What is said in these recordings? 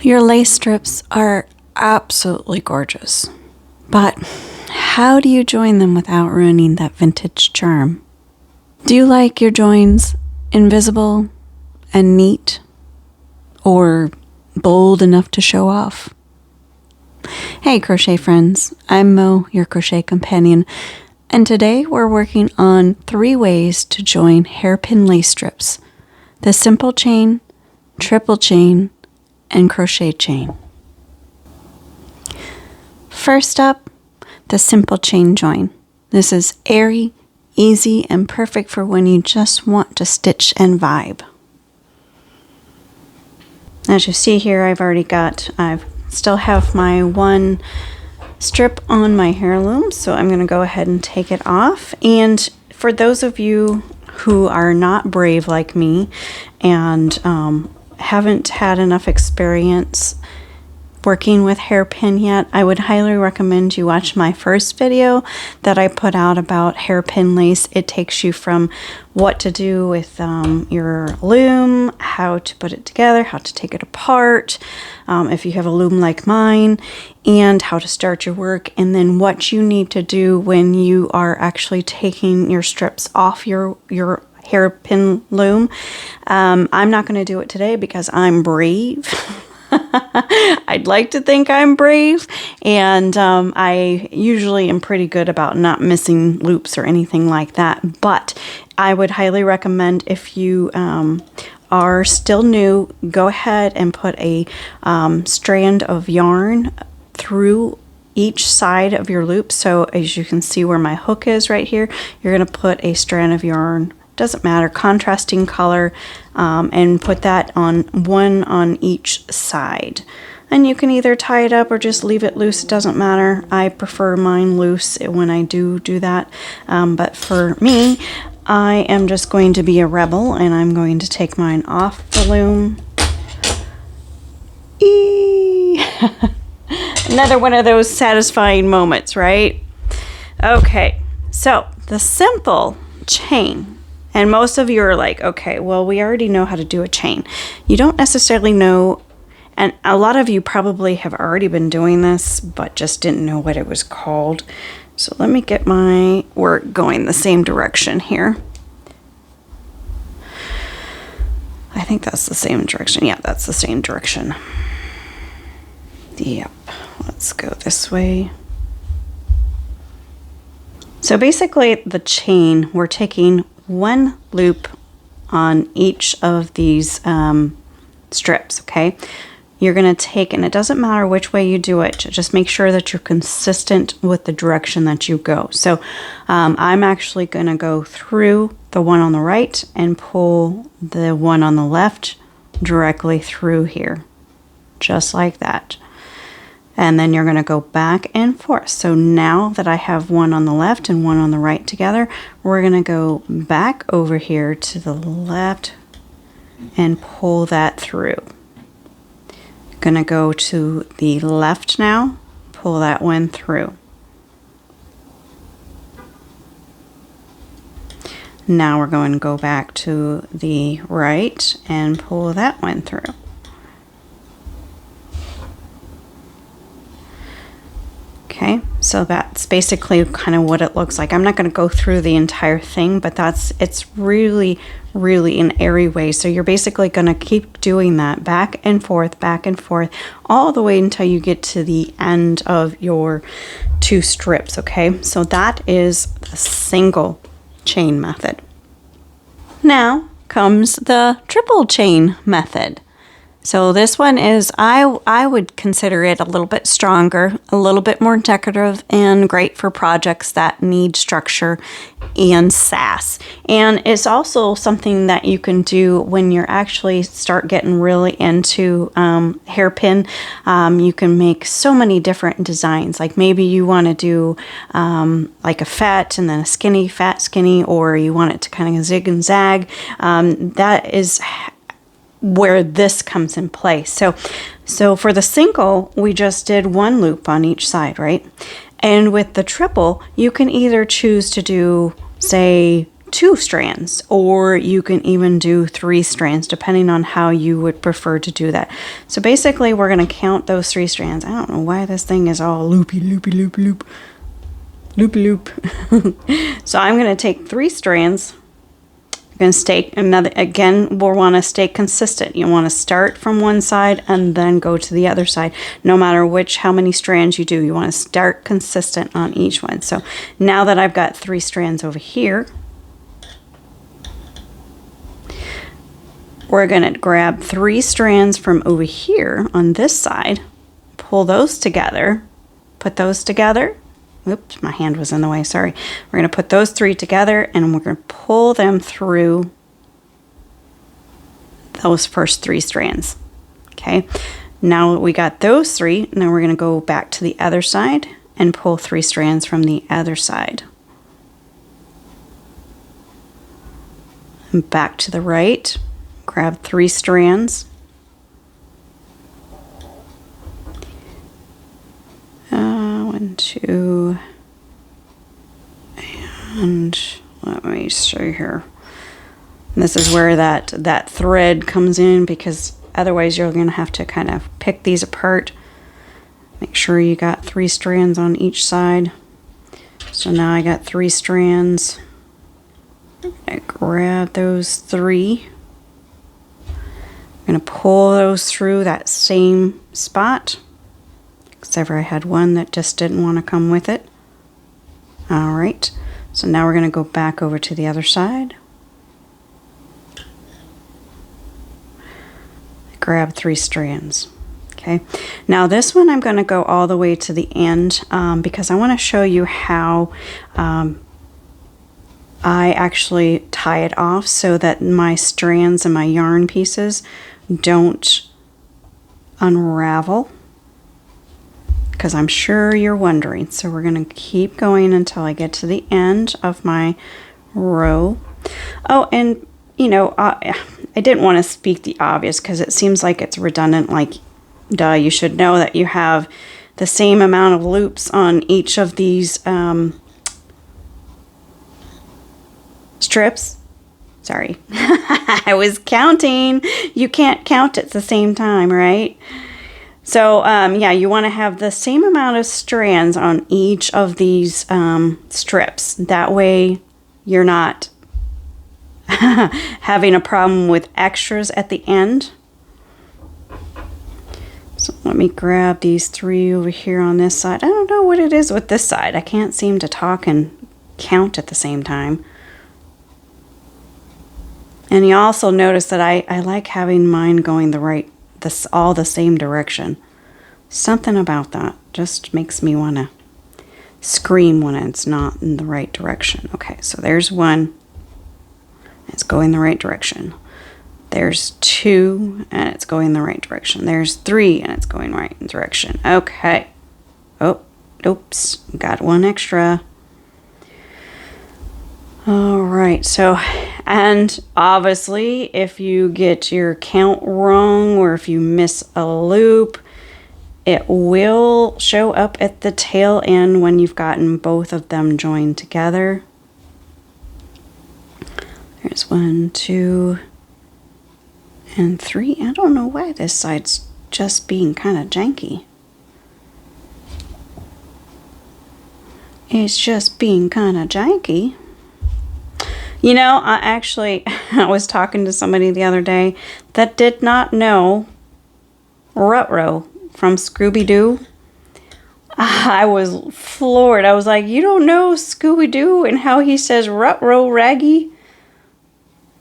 Your lace strips are absolutely gorgeous, but how do you join them without ruining that vintage charm? Do you like your joins invisible and neat, or bold enough to show off? Hey crochet friends, I'm Mo, your crochet companion, and today we're working on 3 ways to join hairpin lace strips: the simple chain, triple chain, and crochet chain. First up, the simple chain join. This is airy, easy, and perfect for when you just want to stitch and vibe. As you see here, I still have my one strip on my hair loom, so I'm going to go ahead and take it off. And for those of you who are not brave like me and haven't had enough experience working with hairpin yet, I would highly recommend you watch my first video that I put out about hairpin lace. It takes you from what to do with your loom, how to put it together, how to take it apart, if you have a loom like mine, and how to start your work, and then what you need to do when you are actually taking your strips off your hairpin loom. I'm not going to do it today because I'm brave. I'd like to think I'm brave, and I usually am pretty good about not missing loops or anything like that, but I would highly recommend, if you are still new, go ahead and put a strand of yarn through each side of your loop. So as you can see where my hook is right here, you're going to put a strand of yarn, doesn't matter, contrasting color, and put that on one on each side. And you can either tie it up or just leave it loose, it doesn't matter. I prefer mine loose when I do that, but for me, I am just going to be a rebel, and I'm going to take mine off the loom. Another one of those satisfying moments, right? Okay, so the simple chain. And most of you are like, okay, well, we already know how to do a chain. You don't necessarily know, and a lot of you probably have already been doing this, but just didn't know what it was called. So let me get my work going the same direction here. I think that's the same direction. Yeah, that's the same direction. Yep, let's go this way. So basically the chain, we're taking one loop on each of these strips, okay? You're going to take, and it doesn't matter which way you do it, just make sure that you're consistent with the direction that you go. So I'm actually going to go through the one on the right and pull the one on the left directly through here, just like that. And then you're going to go back and forth. So now that I have one on the left and one on the right together, we're going to go back over here to the left and pull that through. Going to go to the left now, pull that one through. Now we're going to go back to the right and pull that one through. Okay, so that's basically kind of what it looks like. I'm not going to go through the entire thing, but it's really an airy way. So you're basically going to keep doing that back and forth, all the way until you get to the end of your 2 strips, okay? So that is the single chain method. Now comes the triple chain method. So this one is, I would consider it a little bit stronger, a little bit more decorative, and great for projects that need structure and sass. And it's also something that you can do when you're actually start getting really into hairpin. You can make so many different designs. Like maybe you want to do like a fat and then a skinny, fat, skinny, or you want it to kind of zig and zag. That is where this comes in play. So for the single, we just did 1 loop on each side, right? And with the triple, you can either choose to do, say, 2 strands, or you can even do 3 strands, depending on how you would prefer to do that. So basically, we're going to count those 3 strands. I don't know why this thing is all loopy, loopy, loop, loop, loop, loop. So I'm going to take 3 strands. I'm going to stay another, again, we'll want to stay consistent. You want to start from one side and then go to the other side. No matter how many strands you do, you want to start consistent on each one. So now that I've got 3 strands over here, we're going to grab 3 strands from over here on this side, pull those together, put those together. Oops, my hand was in the way, sorry. We're going to put those 3 together and we're going to pull them through those first 3 strands. Okay, now we got those 3, now we're going to go back to the other side and pull 3 strands from the other side. And back to the right, grab 3 strands. 1, 2, and let me show you here. And this is where that thread comes in, because otherwise you're going to have to kind of pick these apart. Make sure you got 3 strands on each side. So now I got 3 strands. I grab those 3. I'm going to pull those through that same spot. Except for I had one that just didn't want to come with it. Alright, so now we're going to go back over to the other side. Grab 3 strands. Okay, now this one I'm going to go all the way to the end because I want to show you how I actually tie it off so that my strands and my yarn pieces don't unravel. Because I'm sure you're wondering. So we're going to keep going until I get to the end of my row. Oh, and you know, I didn't want to speak the obvious because it seems like it's redundant. Like, duh, you should know that you have the same amount of loops on each of these strips. Sorry, I was counting. You can't count at the same time, right? So, yeah, you want to have the same amount of strands on each of these strips. That way you're not having a problem with extras at the end. So let me grab these 3 over here on this side. I don't know what it is with this side. I can't seem to talk and count at the same time. And you also notice that I like having mine going all the same direction. Something about that just makes me want to scream when it's not in the right direction. Okay, so there's 1. It's going the right direction. There's 2, and it's going the right direction. There's 3, and it's going right direction. Okay. Oh, oops, got 1 extra. All right, so, and obviously if you get your count wrong or if you miss a loop, it will show up at the tail end when you've gotten both of them joined together. There's 1, 2, and 3. I don't know why this side's just being kind of janky. It's just being kind of janky. You know, I was talking to somebody the other day that did not know Ruh-Roh from Scooby-Doo. I was floored. I was like, you don't know Scooby-Doo and how he says Ruh-Roh Raggy?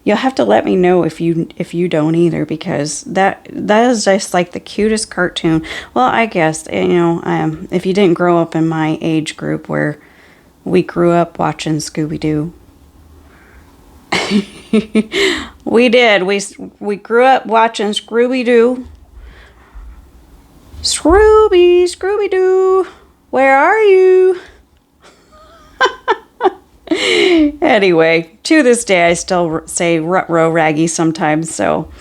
You'll have to let me know if you don't either, because that is just like the cutest cartoon. Well, I guess, you know, if you didn't grow up in my age group where we grew up watching Scooby-Doo. We did. We grew up watching Scooby-Doo. Scooby-Doo, where are you? Anyway, to this day, I still say Ruh-Roh Raggy sometimes, so.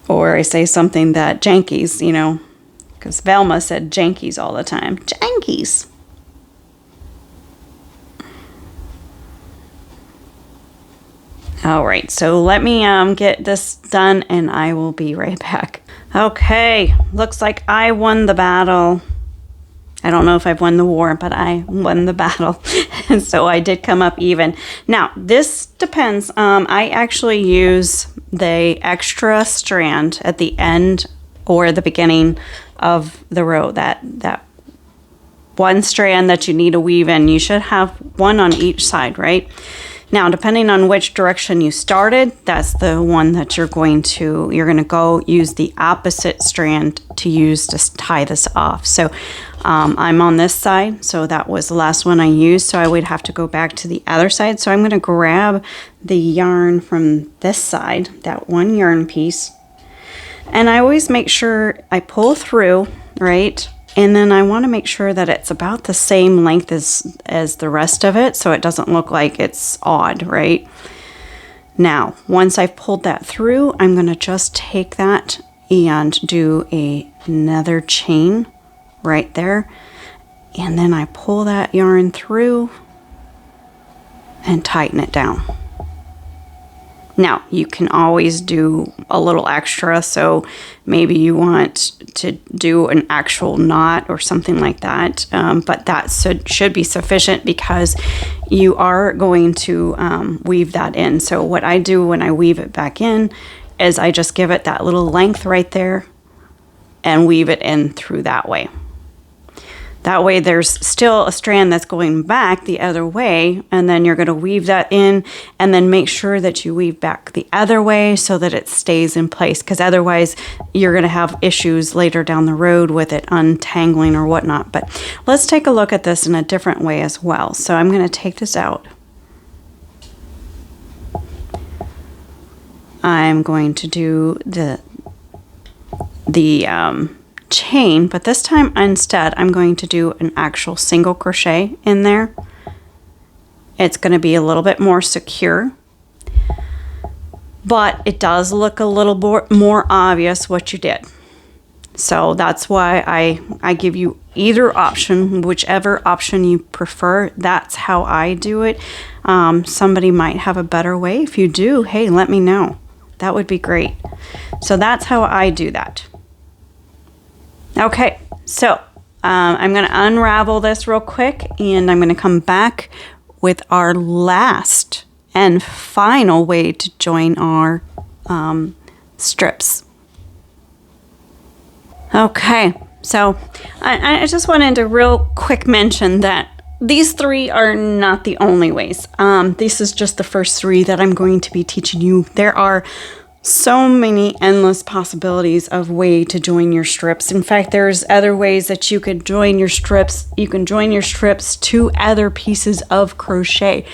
Or I say something that Jankies, you know, because Velma said Jankies all the time. Jankies. All right, so let me get this done and I will be right back. Okay, looks like I won the battle. I don't know if I've won the war, but I won the battle. And so I did come up even. Now, this depends. I actually use the extra strand at the end or the beginning of the row. That one strand that you need to weave in. You should have one on each side, right? Now, depending on which direction you started, that's the one that you're going to go use the opposite strand to use to tie this off. So I'm on this side, so that was the last one I used, so I would have to go back to the other side. So I'm going to grab the yarn from this side, that one yarn piece, and I always make sure I pull through, right? And then I want to make sure that it's about the same length as the rest of it, so it doesn't look like it's odd, right? Now, once I've pulled that through, I'm going to just take that and do another chain right there. And then I pull that yarn through and tighten it down. Now, you can always do a little extra, so maybe you want to do an actual knot or something like that, but that should be sufficient because you are going to weave that in. So what I do when I weave it back in is I just give it that little length right there and weave it in through that way. That way there's still a strand that's going back the other way, and then you're going to weave that in and then make sure that you weave back the other way so that it stays in place, because otherwise you're going to have issues later down the road with it untangling or whatnot. But let's take a look at this in a different way as well. So I'm going to take this out. I'm going to do the chain, but this time instead I'm going to do an actual single crochet in there. It's going to be a little bit more secure, but it does look a little more obvious what you did. So that's why I give you either option, whichever option you prefer. That's how I do it. Somebody might have a better way. If you do, hey, let me know. That would be great. So that's how I do that. Okay, so I'm going to unravel this real quick, and I'm going to come back with our last and final way to join our strips. Okay, so I just wanted to real quick mention that these three are not the only ways. This is just the first three that I'm going to be teaching you. There are so many endless possibilities of way to join your strips. In fact, there's other ways that you could join your strips. You can join your strips to other pieces of crochet.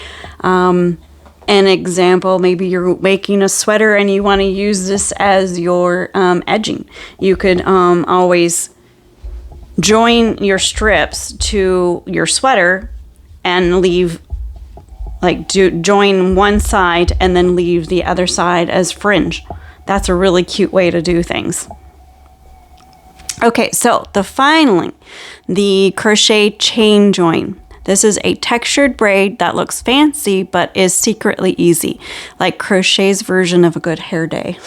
An example, maybe you're making a sweater and you want to use this as your edging. You could always join your strips to your sweater and leave, join one side and then leave the other side as fringe. That's a really cute way to do things. Okay, so finally, the crochet chain join. This is a textured braid that looks fancy but is secretly easy, like crochet's version of a good hair day.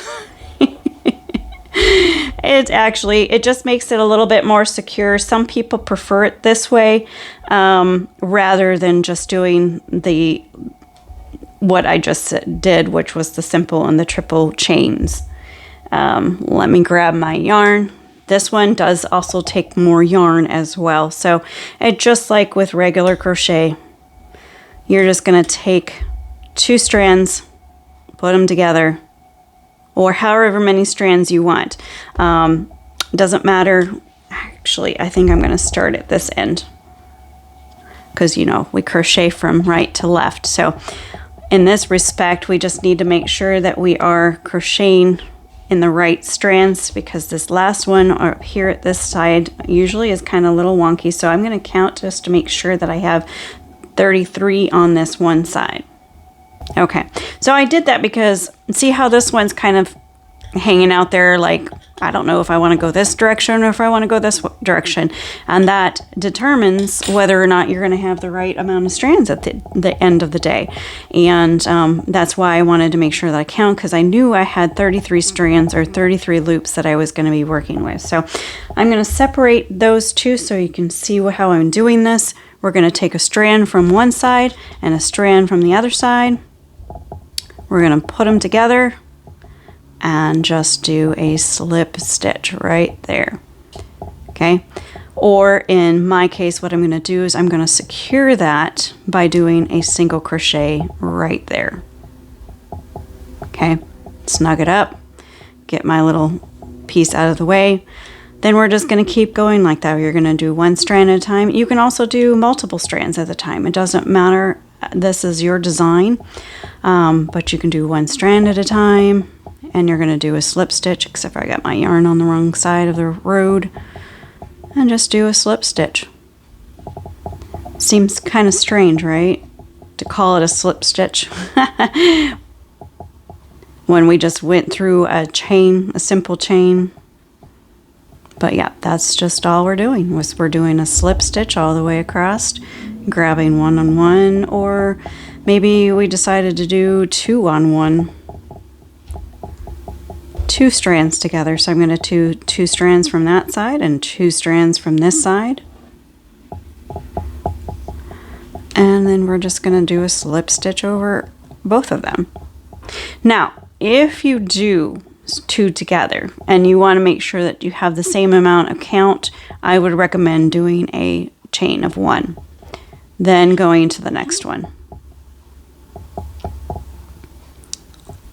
It just makes it a little bit more secure. Some people prefer it this way rather than just doing what I just did, which was the simple and the triple chains. Let me grab my yarn. This one does also take more yarn as well. So it just like with regular crochet, you're just going to take 2 strands, put them together, or however many strands you want. Doesn't matter. Actually, I think I'm going to start at this end because, we crochet from right to left. So in this respect, we just need to make sure that we are crocheting in the right strands, because this last one up here at this side usually is kind of a little wonky. So I'm going to count just to make sure that I have 33 on this one side. Okay, so I did that because see how this one's kind of hanging out there like, I don't know if I want to go this direction or if I want to go this direction. And that determines whether or not you're going to have the right amount of strands at the end of the day. And that's why I wanted to make sure that I count, because I knew I had 33 strands or 33 loops that I was going to be working with. So I'm going to separate those two so you can see how I'm doing this. We're going to take a strand from one side and a strand from the other side. We're going to put them together and just do a slip stitch right there. Okay, or in my case, what I'm going to do is I'm going to secure that by doing a single crochet right there. Okay, snug it up, get my little piece out of the way. Then we're just going to keep going like that. You're going to do one strand at a time. You can also do multiple strands at a time. It doesn't matter. This is your design, but you can do one strand at a time. And you're going to do a slip stitch, except for I got my yarn on the wrong side of the road, and just do a slip stitch. Seems kind of strange, right? To call it a slip stitch when we just went through a chain, a simple chain. But yeah, that's just all we're doing. We're doing a slip stitch all the way across, grabbing one on one, or maybe we decided to do 2 on 1. 2 strands together. So I'm going to do 2 strands from that side and 2 strands from this side. And then we're just going to do a slip stitch over both of them. Now, if you do 2 together and you want to make sure that you have the same amount of count, I would recommend doing a chain of 1, then going to the next one.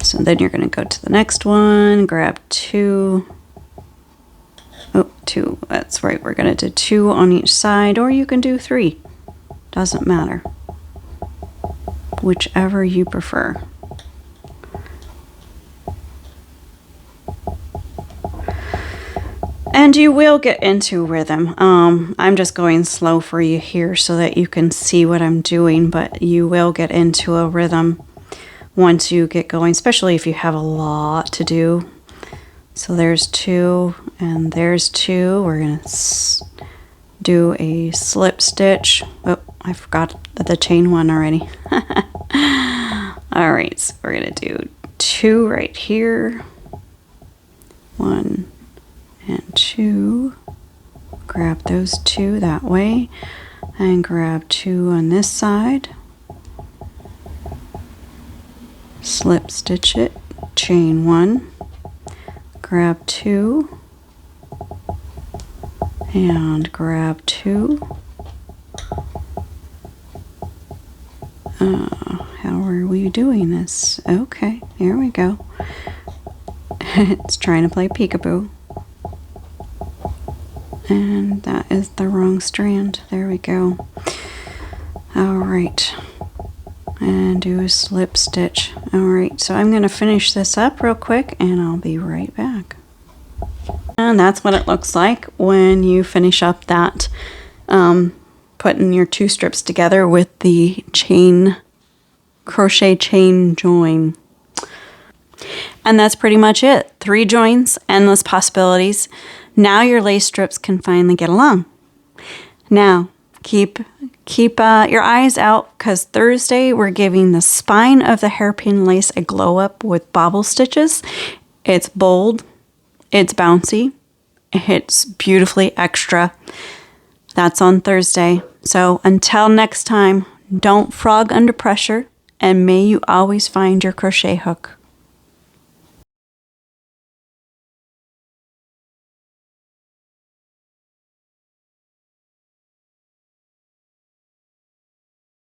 So then you're going to go to the next one, grab 2. Oh, 2. That's right. We're going to do 2 on each side, or you can do 3. Doesn't matter. Whichever you prefer. And you will get into rhythm. I'm just going slow for you here so that you can see what I'm doing, but you will get into a rhythm once you get going, especially if you have a lot to do. So there's 2 and there's 2. We're going to do a slip stitch. Oh, I forgot the chain one already. All right, so we're going to do 2 right here. 1 and 2. Grab those 2 that way and grab 2 on this side. Slip stitch it, chain 1, grab 2, and grab 2. How are we doing this? Okay, here we go. It's trying to play peekaboo. And that is the wrong strand. There we go. All right. And do a slip stitch. Alright, so I'm going to finish this up real quick and I'll be right back. And that's what it looks like when you finish up that putting your 2 strips together with the crochet chain join. And that's pretty much it. 3 joins, endless possibilities. Now your lace strips can finally get along. Now, keep your eyes out, because Thursday we're giving the spine of the hairpin lace a glow up with bobble stitches. It's bold, it's bouncy, it's beautifully extra. That's on Thursday. So until next time, don't frog under pressure, and may you always find your crochet hook.